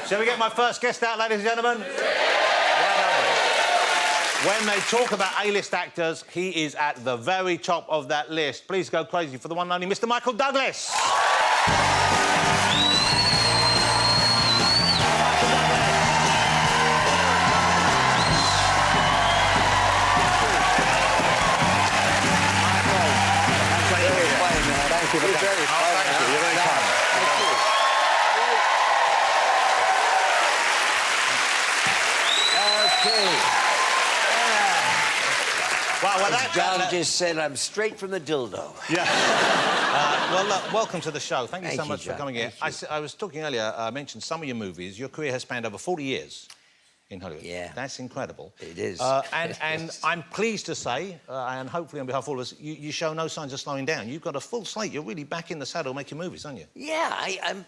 Shall we get my first guest out, ladies and gentlemen? Why don't we? When they talk about A-list actors, he is at the very top of that list. Please go crazy for the one and only Mr. Michael Douglas. Thank you. You're very kind. You're very kind. Thank you. Okay. Well, As John just said, I'm straight from the dildo. Yeah. Well, look, welcome to the show. Thank you so much for coming here. I was talking earlier, I mentioned some of your movies. Your career has spanned over 40 years in Hollywood. Yeah. That's incredible. It is. And I'm pleased to say, and hopefully on behalf of all of us, you show no signs of slowing down. You've got a full slate. You're really back in the saddle making movies, aren't you? Yeah, I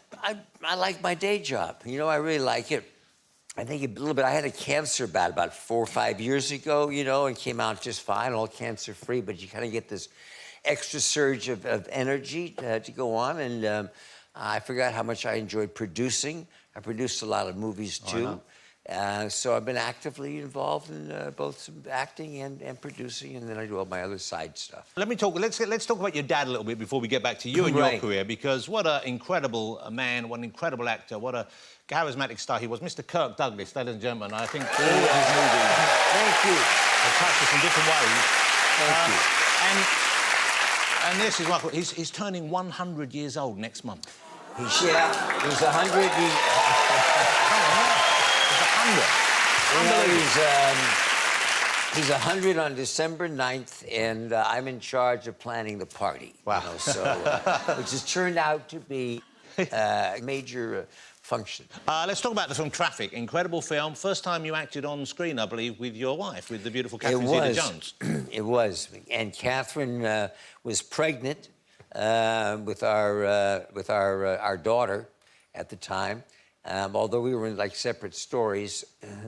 like my day job. You know, I really like it. I think a little bit. I had a cancer battle about 4 or 5 years ago, you know, and came out just fine, all cancer-free. But you kind of get this extra surge of energy to go on. And I forgot how much I enjoyed producing. I produced a lot of movies, too. So I've been actively involved in both some acting and producing, and then I do all my other side stuff. Let's talk about your dad a little bit before we get back to you and your career, because what an incredible man, what an incredible actor, what a charismatic star he was. Mr. Kirk Douglas, ladies and gentlemen, I think all of his movies have touched us in different ways. Thank you. And this is Michael. He's turning 100 years old next month. He's 100. He's 100 on December 9th, and I'm in charge of planning the party. Wow. You know, so, which has turned out to be a major function. Let's talk about the film Traffic. Incredible film. First time you acted on screen, I believe, with your wife, with the beautiful Catherine Zeta-Jones. It was. And Catherine was pregnant with our daughter at the time. Although we were in like separate stories,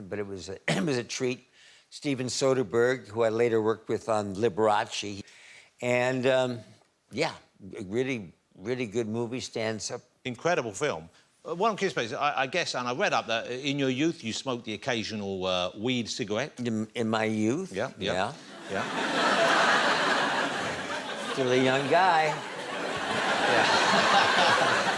but it was a treat. Steven Soderbergh, who I later worked with on Liberace, and yeah, really good movie. Stands up. Incredible film. One curious place, I guess, and I read up that in your youth you smoked the occasional weed cigarette. In my youth. Yeah. Still a young guy.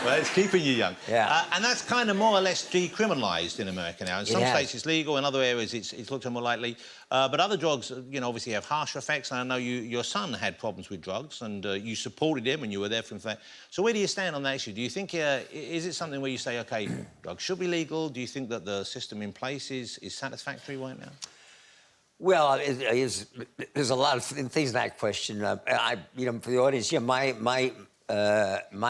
Well, it's keeping you young. Yeah. And that's kind of more or less decriminalised in America now. In some states it's legal, in other areas it's looked at more lightly. But other drugs, you know, obviously have harsher effects. And I know your son had problems with drugs, and you supported him and you were there for him. So where do you stand on that issue? Do you think, is it something where you say, OK, drugs should be legal? Do you think that the system in place is satisfactory right now? Well, there's a lot of things in that question. You know, for the audience, yeah, my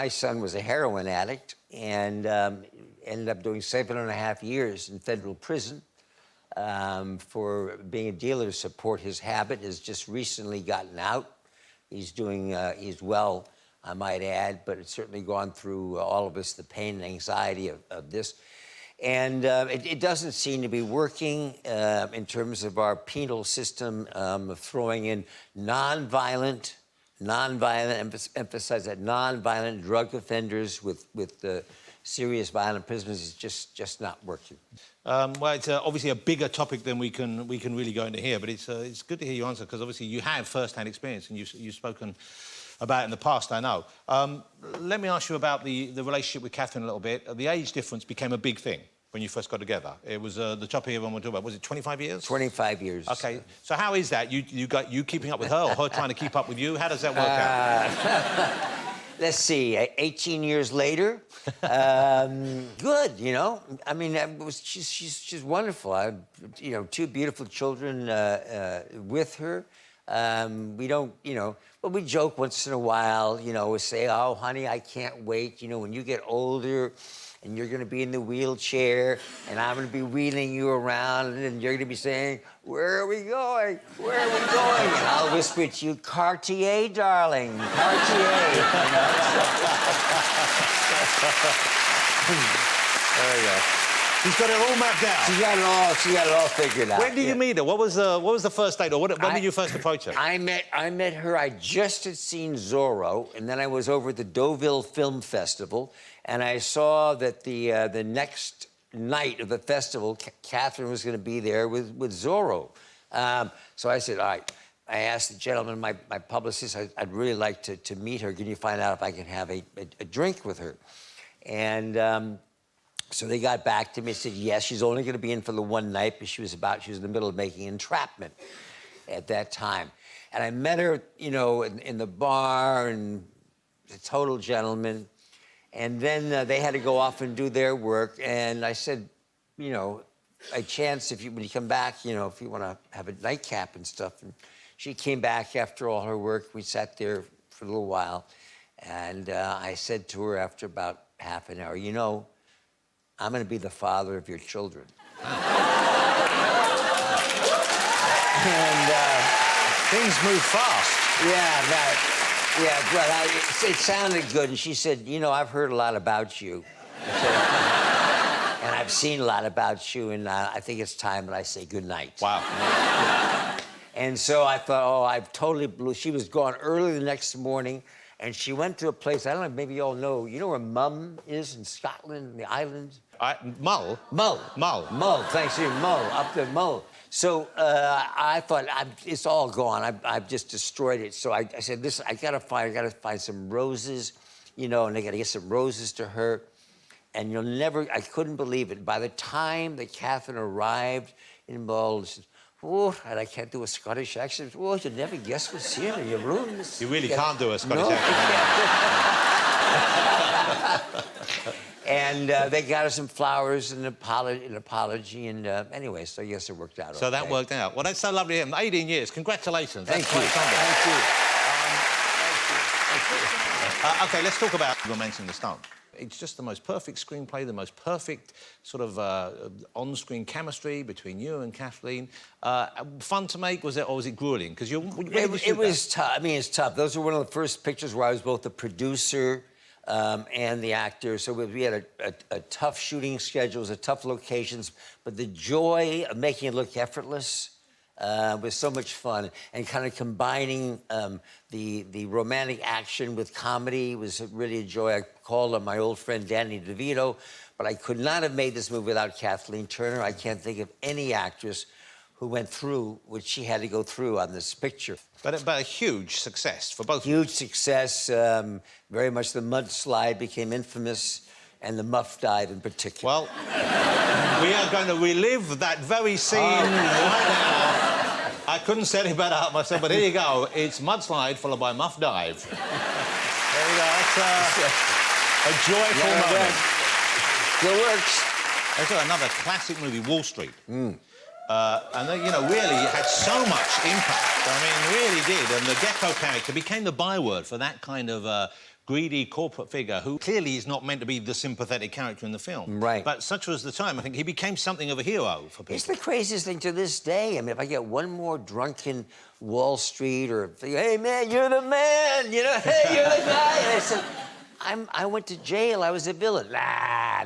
son was a heroin addict and ended up doing 7.5 years in federal prison for being a dealer to support his habit. Has just recently gotten out. He's well, I might add, but it's certainly gone through all of us the pain and anxiety of this. And it doesn't seem to be working in terms of our penal system of throwing in nonviolent, emphasize that, nonviolent drug offenders with serious violent prisoners is just not working. Well, it's obviously a bigger topic than we can really go into here, but it's good to hear you answer, because obviously you have first-hand experience and you've spoken about it in the past, I know. Let me ask you about the relationship with Catherine a little bit. The age difference became a big thing when you first got together. It was the topic everyone would talk about. Was it 25 years? 25 years. OK. So how is that? You keeping up with her, or her trying to keep up with you? How does that work out? Let's see, 18 years later, good, you know. I mean, she's wonderful. You know, 2 beautiful children with her. We don't, you know, but we joke once in a while, you know, we say, oh, honey, I can't wait, you know, when you get older and you're going to be in the wheelchair and I'm going to be wheeling you around and you're going to be saying, where are we going? Where are we going? And I'll whisper to you, Cartier, darling, Cartier. There you go. She's got it all mapped out. She got it all figured out. When did you meet her? What was the first date, or when did you first approach her? I met her. I just had seen Zorro, and then I was over at the Deauville Film Festival, and I saw that the next night of the festival, Catherine was going to be there with Zorro. So I said, all right. I asked the gentleman, my publicist, I'd really like to meet her. Can you find out if I can have a drink with her? And so they got back to me and said, yes, she's only going to be in for the one night, but she was in the middle of making Entrapment at that time. And I met her, you know, in the bar, and a total gentleman. And then they had to go off and do their work. And I said, you know, a chance when you come back, you know, if you want to have a nightcap and stuff. And she came back after all her work. We sat there for a little while. And I said to her after about half an hour, you know, I'm going to be the father of your children. And things move fast. But it sounded good. And she said, you know, I've heard a lot about you. And I've seen a lot about you, and I think it's time that I say goodnight. Wow. And so I thought, oh, I've totally blew. She was gone early the next morning, and she went to a place, I don't know, maybe you all know. You know where Mull is in Scotland, in the islands? Mull? Mull. Mull, thanks you, Mull, up there, Mull. So I thought, it's all gone. I've just destroyed it. So I said, listen, I gotta find some roses, you know, and I gotta get some roses to her. And I couldn't believe it. By the time that Catherine arrived in Mull, she said, oh, and I can't do a Scottish accent. Oh, you'll never guess what's here in your room. You really can't do a Scottish accent. And they got her some flowers and an apology. And anyway, so yes, it worked out. So that worked out. Well, that's so lovely to hear. 18 years. Congratulations. Thank you. OK, let's talk about Romancing the Stone. It's just the most perfect screenplay, the most perfect sort of on-screen chemistry between you and Kathleen. Fun to make, was it, or was it grueling? Because it was tough. I mean, it's tough. Those were one of the first pictures where I was both the producer and the actor. So we had a tough shooting schedules, tough locations, but the joy of making it look effortless was so much fun, and kind of combining the romantic action with comedy was really a joy. I called on my old friend Danny DeVito, but I could not have made this movie without Kathleen Turner. I can't think of any actress who went through what she had to go through on this picture. But a huge success for both. Huge success. Very much the mudslide became infamous, and the muff dive in particular. Well, we are going to relive that very scene right now. I couldn't set it better up myself, but here you go. It's mudslide followed by muff dive. There you go. That's a joyful moment. Still works. That's another classic movie, Wall Street. And they, you know, really had so much impact. I mean, really did. And the Gecko character became the byword for that kind of greedy corporate figure who clearly is not meant to be the sympathetic character in the film. Right. But such was the time. I think he became something of a hero for people. It's the craziest thing to this day. I mean, if I get one more drunken Wall Street or, hey, man, you're the man, you know, hey, you're the guy. And I said, I went to jail. I was a villain. Nah.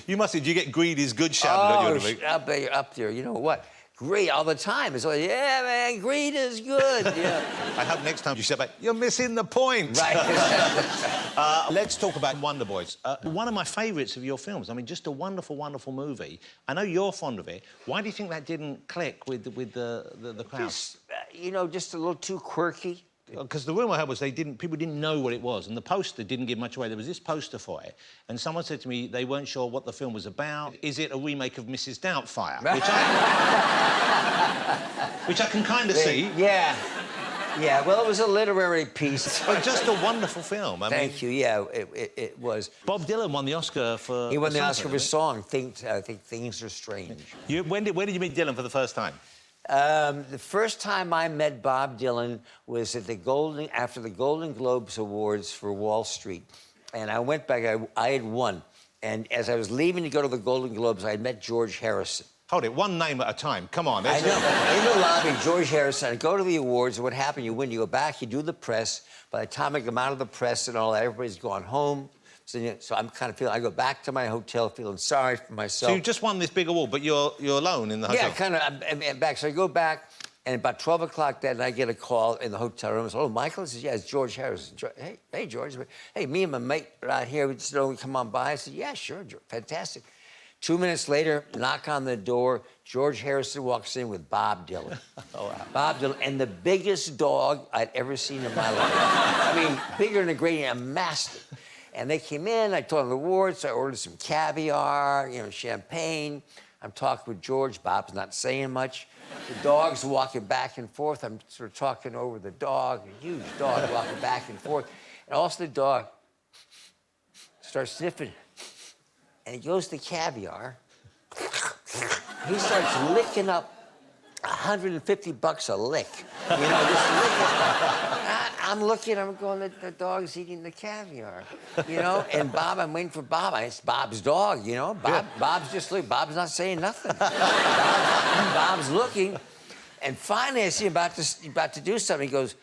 You must have. Did you get greed is good shouted at you? Up there. You know what? Greed all the time. It's like, yeah, man, greed is good. Yeah. I hope next time you step back, you're missing the point. Right. Let's talk about Wonder Boys. One of my favourites of your films. I mean, just a wonderful, wonderful movie. I know you're fond of it. Why do you think that didn't click with the crowd? Just, you know, just a little too quirky. Because the rumour I heard was people didn't know what it was, and the poster didn't give much away. There was this poster for it, and someone said to me they weren't sure what the film was about. Is it a remake of Mrs. Doubtfire? Which I can kind of see. Yeah. Well, it was a literary piece. But just a wonderful film. Thank you. Yeah, it was. Bob Dylan won the Oscar for. He won the Oscar for song. I think Things Are Strange. Where did you meet Dylan for the first time? The first time I met Bob Dylan was at after the Golden Globes Awards for Wall Street. And I went back, I had won. And as I was leaving to go to the Golden Globes, I had met George Harrison. Hold it, one name at a time. Come on. I know. In the lobby, George Harrison. I go to the awards, and what happened? You win, you go back, you do the press. By the time I come out of the press and all that, everybody's gone home. So I'm kind of feeling, I go back to my hotel feeling sorry for myself. So you just won this big award, but you're alone in the hotel? Yeah, kind of, I'm back. So I go back, And about 12 o'clock that night, I get a call in the hotel room. I said, oh, Michael? He says, yeah, it's George Harrison. Hey, George. Hey, me and my mate are out here. We just know we come on by. I said, yeah, sure, George. Fantastic. 2 minutes later, knock on the door. George Harrison walks in with Bob Dylan. Oh, wow. Bob Dylan, and the biggest dog I'd ever seen in my life. I mean, bigger than a great, a mastiff. And they came in. I told them the awards. So I ordered some caviar, champagne. I'm talking with George. Bob's not saying much. The dog's walking back and forth. I'm sort of talking over the dog, a huge dog walking back and forth. And also the dog starts sniffing. And he goes to caviar. He starts licking up $150 a lick. Just licking. I'm looking, I'm going, the dog's eating the caviar. And Bob, I'm waiting for Bob. It's Bob's dog, Bob's just looking. Bob's not saying nothing. Bob's looking. And finally, I see him about to do something. He goes,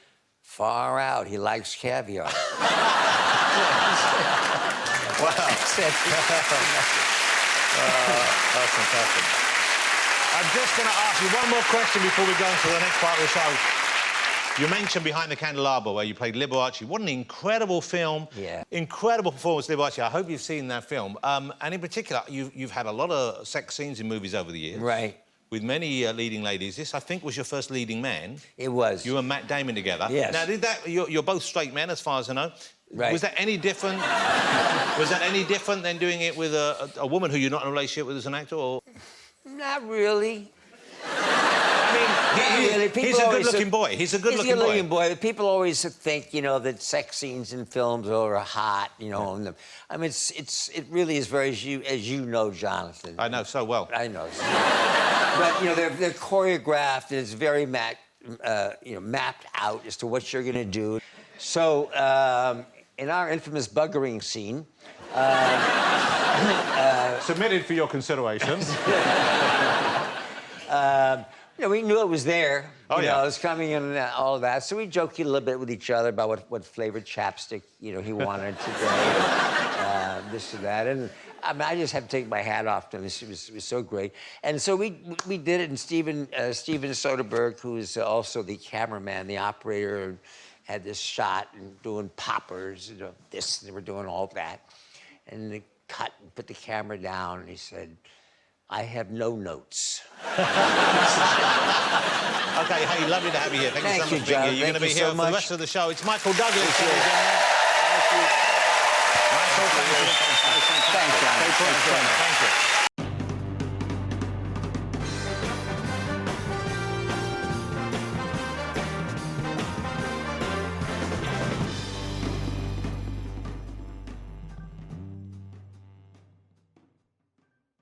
far out, he likes caviar. Wow. That's fantastic. I'm just going to ask you one more question before we go into the next part of the show. You mentioned Behind the Candelabra, where you played Liberace. What an incredible film. Yeah. Incredible performance, Liberace. I hope you've seen that film. And in particular, you've had a lot of sex scenes in movies over the years. Right. With many leading ladies. This, I think, was your first leading man. It was. You and Matt Damon together. Yes. Now, you're both straight men, as far as I know. Right. Was that any different? Was that any different than doing it with a woman who you're not in a relationship with as an actor, or? Not really. I mean, really. He's a good-looking boy. He's a good-looking boy. People always think, that sex scenes in films are hot, and I mean, it really is very, as you know, Jonathan. I know so well. I know. But they're choreographed, and it's very mapped out as to what you're going to do. So, in our infamous buggering scene. Submitted for your consideration. We knew it was there. Oh, yeah. It was coming and all of that. So we joked a little bit with each other about what flavored chapstick, he wanted today, this or that. And I mean, I just have to take my hat off to him. It was so great. And so we did it, and Steven Soderbergh, who is also the cameraman, the operator, had this shot and doing poppers, this, they were doing all that. And they cut and put the camera down, and he said, I have no notes. Okay, hey, lovely to have you here. Thank you so much for being here. You're going to be here for the rest of the show. It's Michael Douglas. Thank you. Michael, thank you. Thanks, John. Thank you.